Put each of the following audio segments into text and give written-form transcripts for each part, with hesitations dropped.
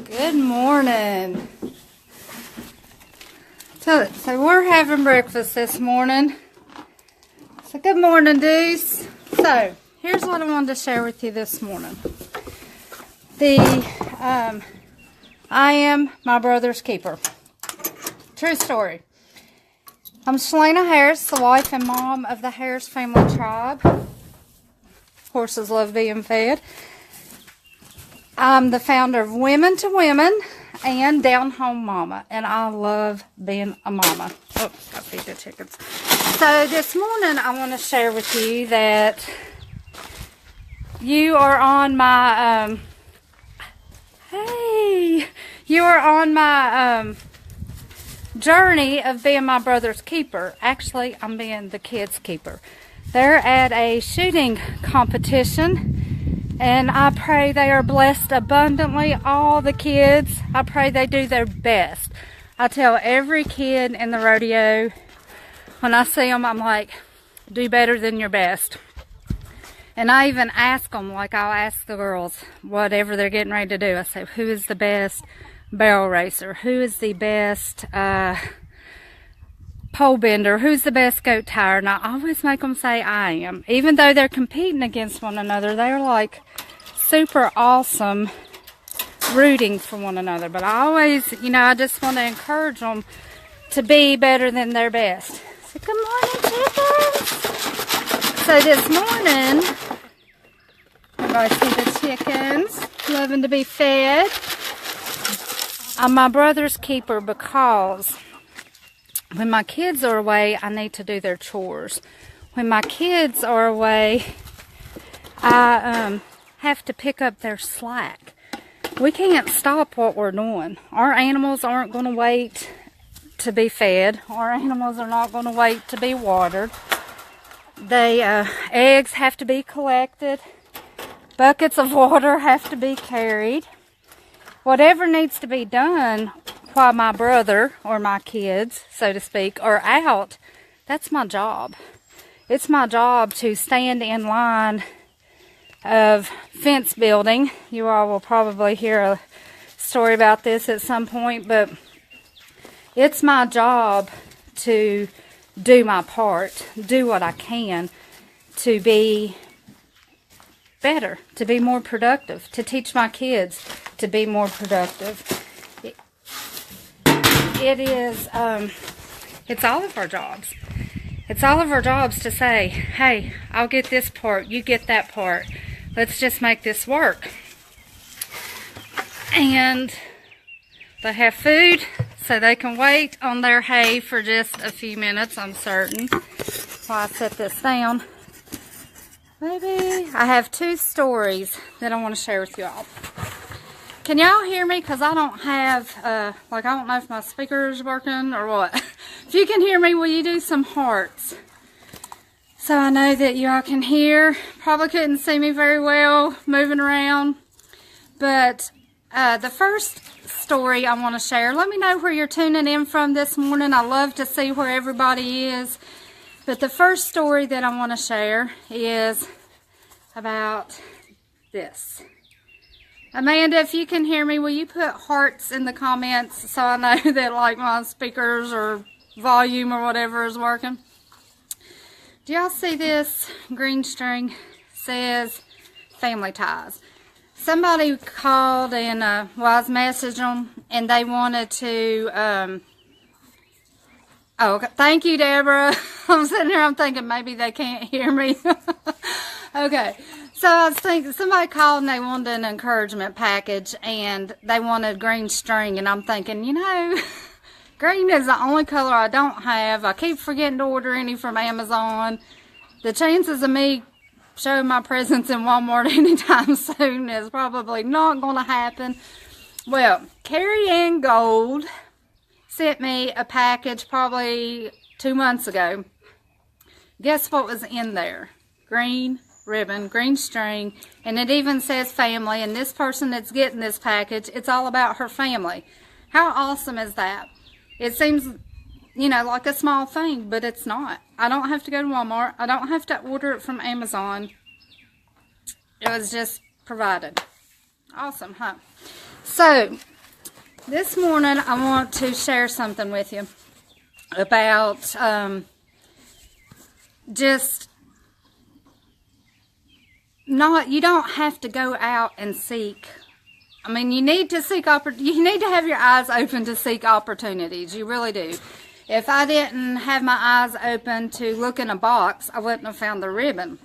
Good morning. So we're having breakfast this morning. So good morning, dudes. So here's what I wanted to share with you this morning. I am my brother's keeper. True story. I'm Shalana Harris, the wife and mom of the Harris family tribe. Horses love being fed. I'm the founder of Women to Women and Down Home Mama, and I love being a mama. Oh, I feed the chickens. So this morning I want to share with you that you are on my journey of being my brother's keeper. Actually, I'm being the kids' keeper. They're at a shooting competition. And I pray they are blessed abundantly, all the kids. I pray they do their best. I tell every kid in the rodeo, when I see them, I'm like, do better than your best. And I even ask them, like I'll ask the girls, whatever they're getting ready to do. I say, who is the best barrel racer? Who is the best pole bender? Who's the best goat tire? And I always make them say I am. Even though they're competing against one another, they're like super awesome rooting for one another. But I always, I just want to encourage them to be better than their best. So good morning, chickens. So this morning, everybody see the chickens loving to be fed. I'm my brother's keeper because when my kids are away, I need to do their chores. When my kids are away, I have to pick up their slack. We can't stop what we're doing. Our animals aren't going to wait to be fed. Our animals are not going to wait to be watered. Eggs have to be collected. Buckets of water have to be carried. Whatever needs to be done while my brother or my kids, so to speak, are out, that's my job. It's my job to stand in line of fence building. You all will probably hear a story about this at some point, but it's my job to do my part, do what I can to be better, to be more productive, to teach my kids to be more productive. It's all of our jobs. It's all of our jobs to say, hey, I'll get this part, you get that part. Let's just make this work. And they have food, so they can wait on their hay for just a few minutes, I'm certain. While I set this down. Maybe I have two stories that I want to share with you all. Can y'all hear me? Because I don't have, I don't know if my speaker is working or what. If you can hear me, will you do some hearts? So I know that y'all can hear. Probably couldn't see me very well moving around. But the first story I want to share, let me know where you're tuning in from this morning. I love to see where everybody is. But the first story that I want to share is about this. Amanda, if you can hear me, will you put hearts in the comments so I know that like my speakers or volume or whatever is working? Do y'all see this green string? Says family ties. Somebody called and I was messaging them and they wanted to, thank you, Deborah. I'm sitting here, I'm thinking maybe they can't hear me. Okay. So I was thinking, somebody called and they wanted an encouragement package and they wanted green string, and I'm thinking, green is the only color I don't have. I keep forgetting to order any from Amazon. The chances of me showing my presence in Walmart anytime soon is probably not going to happen. Well, Carrie Ann Gold sent me a package probably 2 months ago. Guess what was in there? Green ribbon, green string, and it even says family, and this person that's getting this package, it's all about her family. How awesome is that? It seems, like a small thing, but it's not. I don't have to go to Walmart. I don't have to order it from Amazon. It was just provided. Awesome, huh? So, This morning I want to share something with you about you don't have to go out and seek. I mean, you need to seek you need to have your eyes open to seek opportunities. You really do. If I didn't have my eyes open to look in a box, I wouldn't have found the ribbon.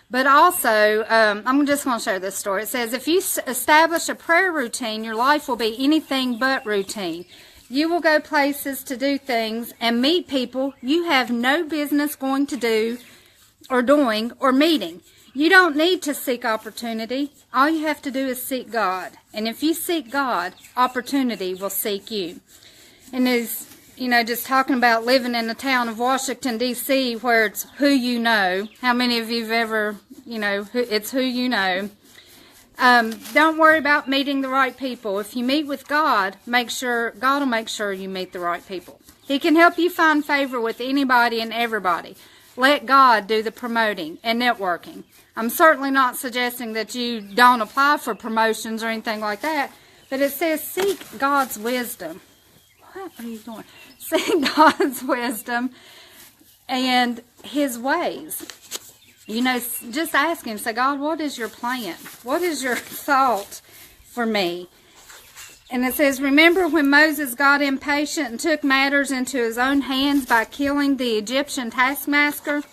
But also, I'm just going to share this story. It says, if you establish a prayer routine, your life will be anything but routine. You will go places to do things and meet people you have no business going to do or doing or meeting. You don't need to seek opportunity. All you have to do is seek God. And if you seek God, opportunity will seek you. And as just talking about living in the town of Washington, D.C., where it's who you know. How many of you have ever, it's who you know. Don't worry about meeting the right people. If you meet with God, God will make sure you meet the right people. He can help you find favor with anybody and everybody. Let God do the promoting and networking. I'm certainly not suggesting that you don't apply for promotions or anything like that, but it says seek God's wisdom. What are you doing? Seek God's wisdom and His ways. Just ask Him, say, God, what is your plan? What is your thought for me? And it says, remember when Moses got impatient and took matters into his own hands by killing the Egyptian taskmaster?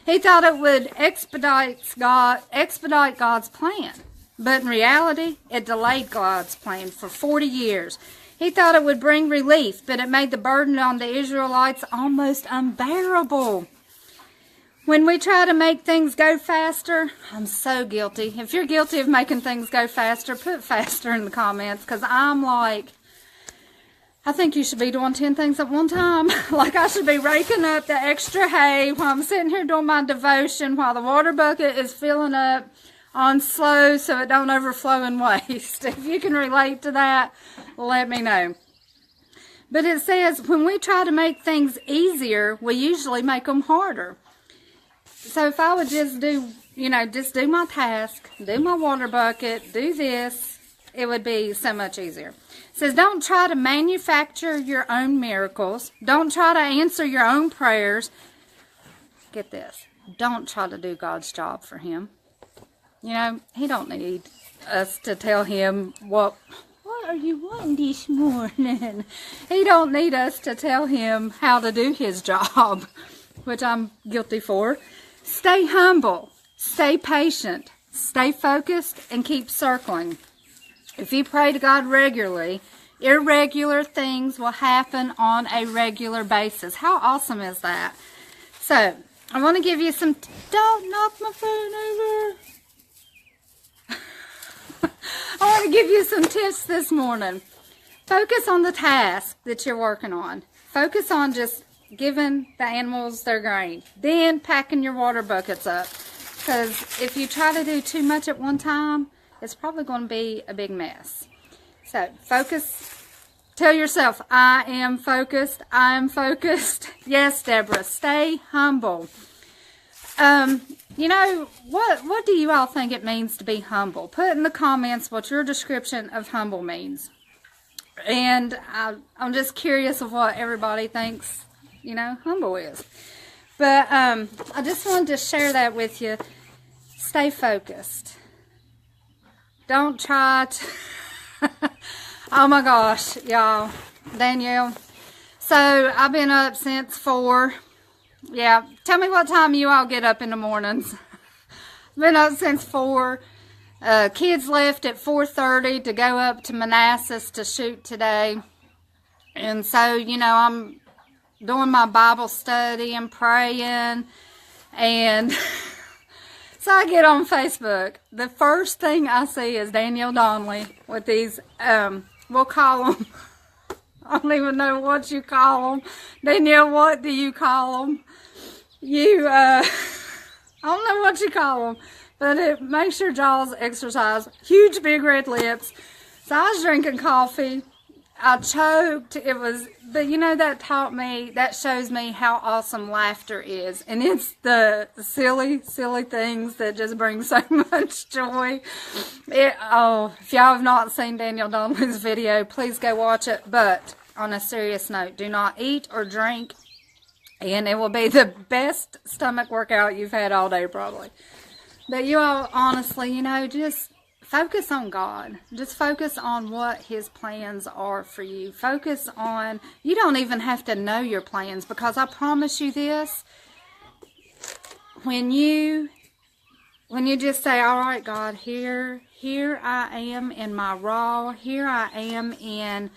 He thought it would expedite God's plan. But in reality, it delayed God's plan for 40 years. He thought it would bring relief, but it made the burden on the Israelites almost unbearable. When we try to make things go faster, I'm so guilty. If you're guilty of making things go faster, put faster in the comments, because I'm like, I think you should be doing 10 things at one time. Like I should be raking up the extra hay while I'm sitting here doing my devotion, while the water bucket is filling up on slow so it don't overflow and waste. If you can relate to that, let me know. But it says when we try to make things easier, we usually make them harder. So if I would just do my task, do my water bucket, do this, it would be so much easier. It says don't try to manufacture your own miracles. Don't try to answer your own prayers. Get this. Don't try to do God's job for Him. He don't need us to tell Him what are you wanting this morning? He don't need us to tell Him how to do His job, which I'm guilty for. Stay humble, stay patient, stay focused, and keep circling. If you pray to God regularly, irregular things will happen on a regular basis. How awesome is that? So, I want to give you some... Don't knock my phone over. I want to give you some tips this morning. Focus on the task that you're working on. Focus on just giving the animals their grain. Then packing your water buckets up. Because if you try to do too much at one time, it's probably going to be a big mess. So focus. Tell yourself, I am focused. I am focused. Yes, Deborah, stay humble. What do you all think it means to be humble? Put in the comments what your description of humble means. And I'm just curious of what everybody thinks, humble is. But I just wanted to share that with you. Stay focused. Don't try to... Oh my gosh, y'all. Danielle. So, I've been up since 4. Yeah, tell me what time you all get up in the mornings. Been up since 4. Kids left at 4:30 to go up to Manassas to shoot today. And so, I'm doing my Bible study and praying. And so I get on Facebook. The first thing I see is Danielle Donnelly with these, we'll call them, I don't even know what you call them. Danielle, what do you call them? I don't know what you call them, but it makes your jaws exercise. Huge, big red lips. So I was drinking coffee, I choked. It was, but you know, that taught me, that shows me how awesome laughter is. And it's the silly, silly things that just bring so much joy. If y'all have not seen Daniel Donnelly's video, please go watch it. But on a serious note, do not eat or drink, and it will be the best stomach workout you've had all day probably. But you all, honestly, you know, just focus on God. Just focus on what His plans are for you. Focus on, you don't even have to know your plans, because I promise you this, when you just say, all right, God, here I am in my raw, here I am in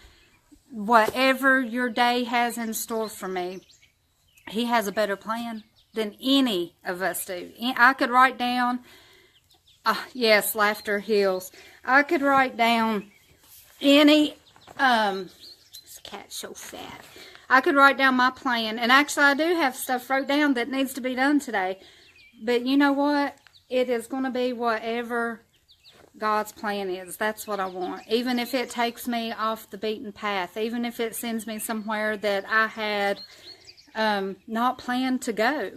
whatever your day has in store for me. He has a better plan than any of us do. I could write down, yes, laughter heals. I could write down any, this cat's so fat. I could write down my plan, and actually I do have stuff wrote down that needs to be done today. But you know what? It is going to be whatever God's plan is. That's what I want. Even if it takes me off the beaten path, even if it sends me somewhere that I had not planned to go.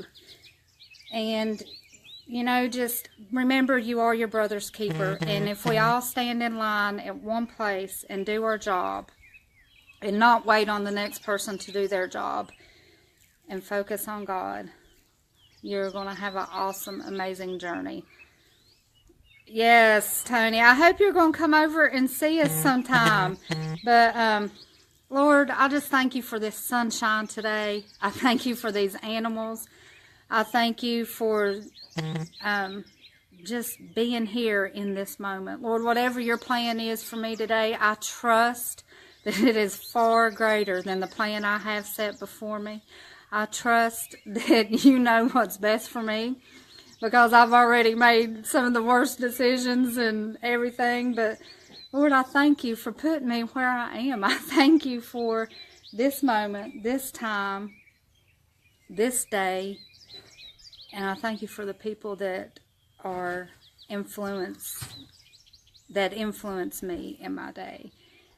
And, you know, just remember, you are your brother's keeper. And if we all stand in line at one place and do our job and not wait on the next person to do their job and focus on God, you're going to have an awesome, amazing journey. Yes, Tony, I hope you're going to come over and see us sometime. But, Lord, I just thank you for this sunshine today. I thank you for these animals. I thank you for just being here in this moment. Lord, whatever your plan is for me today, I trust that it is far greater than the plan I have set before me. I trust that you know what's best for me, because I've already made some of the worst decisions and everything. But Lord, I thank you for putting me where I am. I thank you for this moment, this time, this day. And I thank you for the people that are influence me in my day.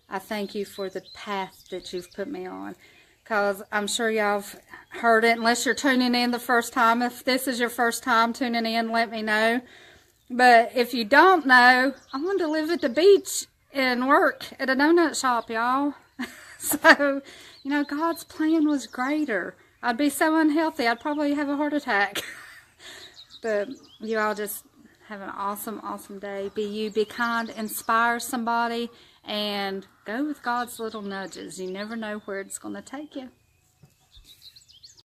I thank you for the path that you've put me on. Because I'm sure y'all have heard it, unless you're tuning in the first time. If this is your first time tuning in, let me know. But if you don't know, I wanted to live at the beach and work at a donut shop, y'all. So, you know, God's plan was greater. I'd be so unhealthy, I'd probably have a heart attack. But you all just have an awesome, awesome day. Be you, be kind, inspire somebody, and go with God's little nudges. You never know where it's going to take you.